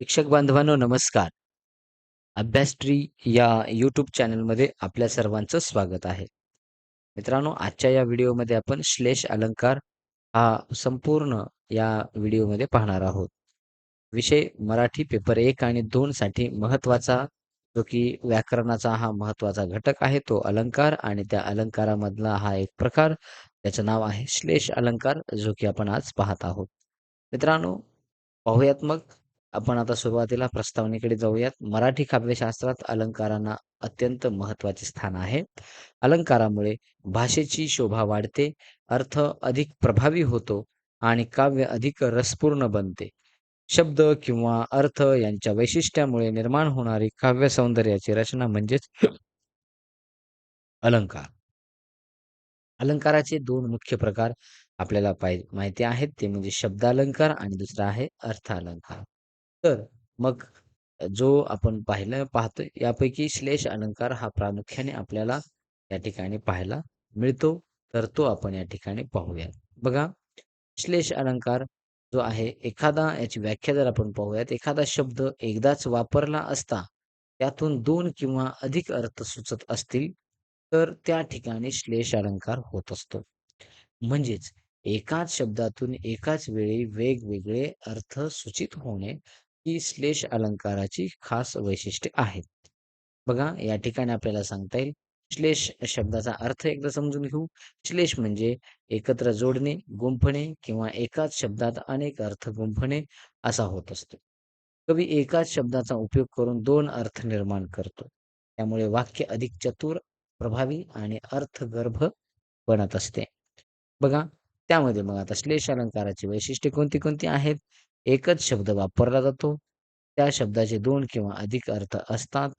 शिक्षक बांधवांनो नमस्कार. अभ्यास ट्री या यूट्यूब चॅनलमध्ये आपल्या सर्वांचं स्वागत आहे. मित्रांनो, आजच्या या व्हिडिओमध्ये आपण श्लेष अलंकार हा संपूर्ण या व्हिडिओमध्ये पाहणार आहोत. विषय मराठी पेपर 1 आणि 2 साठी महत्त्वाचा, जो की व्याकरणाचा हा महत्त्वाचा घटक आहे, तो अलंकार आणि त्या अलंकारामधला हा एक प्रकार, त्याचं नाव आहे श्लेष अलंकार, जो की आपण आज पाहत आहोत. मित्रांनो, पाहूयात मग. आपण आता सुरुवातीला प्रस्तावनेकडे जाऊयात. मराठी काव्यशास्त्रात अलंकारांना अत्यंत महत्त्वाचे स्थान आहे. अलंकारामुळे भाषेची शोभा वाढते, अर्थ अधिक प्रभावी होतो आणि काव्य अधिक रसपूर्ण बनते. शब्द किंवा अर्थ यांच्या वैशिष्ट्यामुळे निर्माण होणारी काव्य सौंदर्याची रचना म्हणजेच अलंकार. अलंकाराचे दोन मुख्य प्रकार आपल्याला माहिती आहेत. ते म्हणजे शब्दालंकार आणि दुसरा आहे अर्थालंकार. तर मग जो आपण पाहतोय यापैकी श्लेष अलंकार हा प्रामुख्याने आपल्याला या ठिकाणी पाहायला मिळतो. तर तो आपण या ठिकाणी पाहूया. बघा, श्लेष अलंकार जो आहे, एखादा याची व्याख्या जर आपण पाहूयात, एखादा शब्द एकदाच वापरला असता त्यातून दोन किंवा अधिक अर्थ सुचत असतील, तर त्या ठिकाणी श्लेष अलंकार होत असतो. म्हणजेच एकाच शब्दातून एकाच वेळी वेगवेगळे अर्थ सूचित होणे ही श्लेष अलंकाराची खास वैशिष्ट्ये आहेत. बघा, या ठिकाणी आपल्याला सांगता येईल. श्लेष शब्दाचा अर्थ एकदा समजून घेऊ. श्लेष म्हणजे एकत्र जोडणे, गुंफणे किंवा एकाच शब्दात अनेक अर्थ गुंफणे असा होत असतो. कवी एकाच शब्दाचा उपयोग करून दोन अर्थ निर्माण करतो. त्यामुळे वाक्य अधिक चतुर, प्रभावी आणि अर्थगर्भ बनत असते. बघा, त्यामध्ये मग आता श्लेष अलंकाराची वैशिष्ट्ये कोणती कोणती आहेत? एकच शब्द वापरला जातो. त्या शब्दाचे दोन किंवा अधिक अर्थ असतात.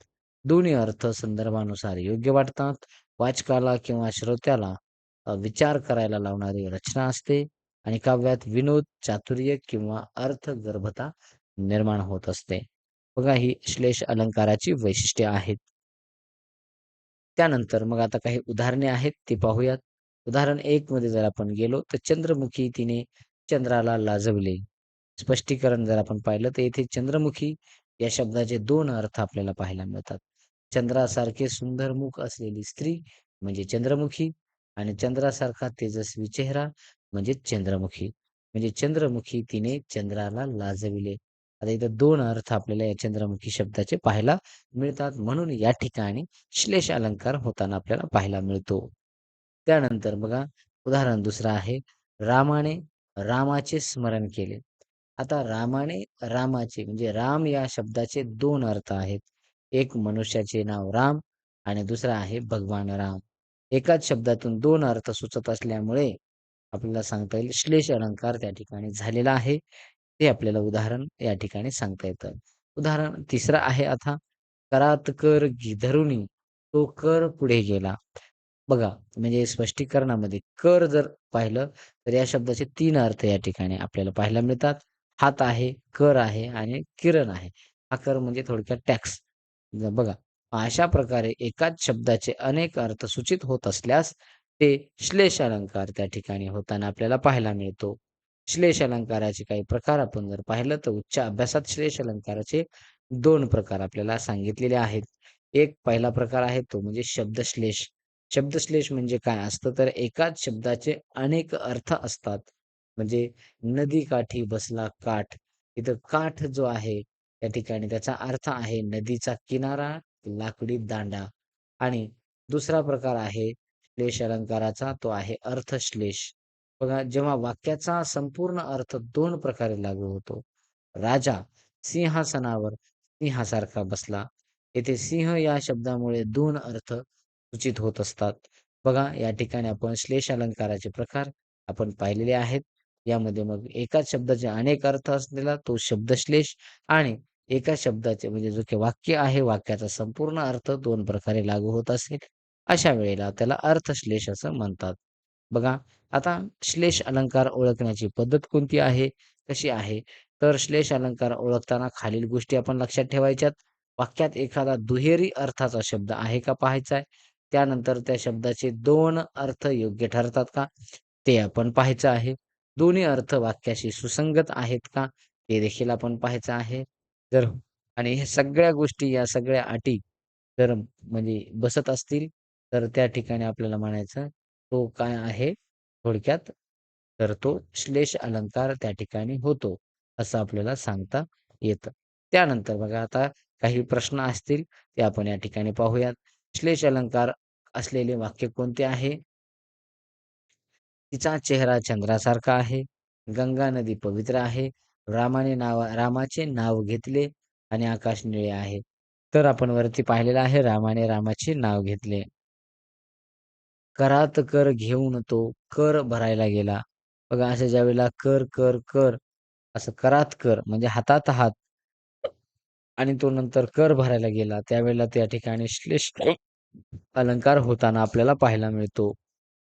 दोन्ही अर्थ संदर्भानुसार योग्य वाटतात. वाचकाला किंवा श्रोत्याला विचार करायला लावणारी रचना असते आणि काव्यात विनोद, चातुर्य किंवा अर्थगर्भता निर्माण होत असते. बघा, ही श्लेष अलंकाराची वैशिष्ट्ये आहेत. त्यानंतर मग आता काही उदाहरणे आहेत, ती पाहूयात. उदाहरण 1 मध्ये जर आपण गेलो, तर चंद्रमुखी तिने चंद्राला लाजवले. स्पष्टीकरण जर आपण पाहिलं, तर येथे चंद्रमुखी या शब्दाचे दोन अर्थ आपल्याला पाहायला मिळतात. चंद्रासारखे सुंदर मुख असलेली स्त्री म्हणजे चंद्रमुखी आणि चंद्रासारखा तेजस्वी चेहरा म्हणजे चंद्रमुखी. म्हणजे चंद्रमुखी तिने चंद्राला लाजविले. आता इथं दोन अर्थ आपल्याला या चंद्रमुखी शब्दाचे पाहायला मिळतात. म्हणून या ठिकाणी श्लेष अलंकार होताना आपल्याला पाहायला मिळतो. त्यानंतर बघा, उदाहरण दुसरं आहे, रामाने रामाचे स्मरण केले. आता रामाने रामाचे म्हणजे राम या शब्दाचे दोन अर्थ आहेत. एक मनुष्याचे नाव राम आणि दुसरा आहे भगवान राम. एकाच शब्दातून दोन अर्थ सुचत असल्यामुळे आपल्याला सांगता येईल श्लेष अलंकार त्या ठिकाणी झालेला आहे. ते आपल्याला उदाहरण या ठिकाणी सांगता येतं. उदाहरण तिसरं आहे आता, करात कर धरुनी तो कर पुढे गेला. बघा, म्हणजे स्पष्टीकरणामध्ये कर जर पाहिलं, तर या शब्दाचे तीन अर्थ या ठिकाणी आपल्याला पाहायला मिळतात. हात आहे, कर आहे आणि किरण आहे. हा कर म्हणजे थोडक्यात टॅक्स. बघा, अशा प्रकारे एकाच शब्दाचे अनेक अर्थ सूचित होत असल्यास ते श्लेष अलंकार त्या ठिकाणी होताना आपल्याला पाहायला मिळतो. श्लेष अलंकाराचे काही प्रकार आपण जर पाहिलं, तर उच्च अभ्यासात श्लेष अलंकाराचे दोन प्रकार आपल्याला सांगितलेले आहेत. एक पहिला प्रकार आहे तो म्हणजे शब्दश्लेष. शब्दश्लेष म्हणजे काय असतं, तर एकाच शब्दाचे अनेक अर्थ असतात. म्हणजे नदीकाठी बसला काठ. इथं काठ जो आहे, त्या ठिकाणी त्याचा अर्थ आहे नदीचा किनारा, लाकडी दांडा. आणि दुसरा प्रकार आहे श्लेष अलंकाराचा, तो आहे अर्थश्लेष. बघा, जेव्हा वाक्याचा संपूर्ण अर्थ दोन प्रकारे लागू होतो. राजा सिंहासनावर सिंहासारखा बसला. येथे सिंह या शब्दामुळे दोन अर्थ सूचित होत असतात. बघा, या ठिकाणी आपण श्लेष अलंकाराचे प्रकार आपण पाहिलेले आहेत. यामध्ये मग एकाच शब्दाचे अनेक अर्थ असलेला तो शब्दश्लेष आणि एका शब्दाचे म्हणजे जो काही वाक्य आहे, वाक्याचा संपूर्ण अर्थ दोन प्रकारे लागू होत असेल, अशा वेळेला त्याला अर्थश्लेष असं म्हणतात. बघा, आता श्लेष अलंकार ओळखण्याची पद्धत कोणती आहे, कशी आहे? तर श्लेष अलंकार ओळखताना खालील गोष्टी आपण लक्षात ठेवायच्यात. वाक्यात एखादा दुहेरी अर्थाचा शब्द आहे का पाहायचा आहे. त्यानंतर त्या शब्दाचे दोन अर्थ योग्य ठरतात का, ते आपण पाहायचं आहे. दोन्ही अर्थ वाक्याशी सुसंगत आहेत का, ते देखील आपण पाहायचं आहे. जर आणि ह्या सगळ्या गोष्टी, या सगळ्या अटी जर म्हणजे बसत असतील, तर त्या ठिकाणी आपल्याला म्हणायचं तो काय आहे थोडक्यात, तर तो श्लेष अलंकार त्या ठिकाणी होतो, असं आपल्याला सांगता येतं. त्यानंतर बघा आता काही प्रश्न असतील ते आपण या ठिकाणी पाहूयात. श्लेष अलंकार असलेले वाक्य कोणते आहे? तिचा चेहरा चंद्रासारखा आहे. गंगा नदी पवित्र आहे. रामाचे नाव घेतले आणि आकाश निळे आहे. तर आपण वरती पाहिलेलं आहे रामाने रामाचे नाव घेतले. करात कर घेऊन तो कर भरायला गेला. बघा असं ज्यावेळेला कर, कर, कर असं करात कर म्हणजे हातात हात आणि तो नंतर कर भरायला गेला. त्यावेळेला त्या ठिकाणी श्लेष अलंकार होताना आपल्याला पाहायला मिळतो.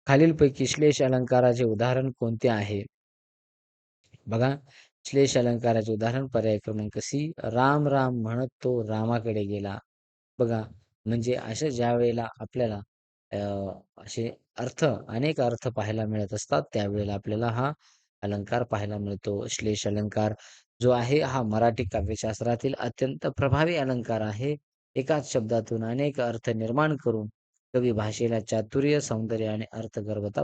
खालीलपैकी श्लेष अलंकाराचे उदाहरण कोणते आहे? बघा, श्लेष अलंकाराचे उदाहरण पर्याय क्रमांक सी, राम राम म्हणत तो रामाकडे गेला. बघा, म्हणजे अशा ज्यावेळेला आपल्याला अ, असे अनेक अर्थ पाहायला मिळत असतात, त्यावेळेला आपल्याला हा अलंकार पाहायला मिळतो. श्लेष अलंकार जो आहे, हा मराठी काव्यशास्त्रातील अत्यंत प्रभावी अलंकार आहे. एकाच शब्दातून अनेक अर्थ निर्माण करून कवी भाषेला चातुर्य, सौंदर्य आणि अर्थगर्भता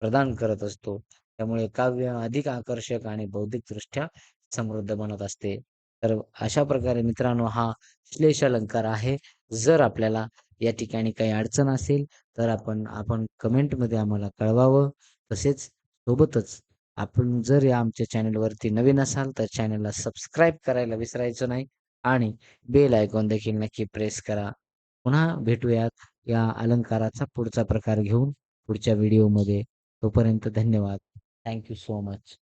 प्रदान करत असतो. त्यामुळे काव्य अधिक आकर्षक आणि बौद्धिकदृष्ट्या समृद्ध बनत असते. तर अशा प्रकारे मित्रांनो हा श्लेष अलंकार आहे. जर आपल्याला या ठिकाणी काही अडचण असेल तर आपण आपण कमेंटमध्ये आम्हाला कळवावं. तसेच सोबतच आपण जर या आमच्या चॅनलवरती नवीन असाल तर चॅनलला सबस्क्राईब करायला विसरायचं नाही आणि बेल आयकॉन देखील नक्की प्रेस करा. पुन्हा भेटूयात या अलंकाराचा पुढचा प्रकार घेऊन पुढच्या व्हिडिओमध्ये. तोपर्यंत धन्यवाद. Thank you so much.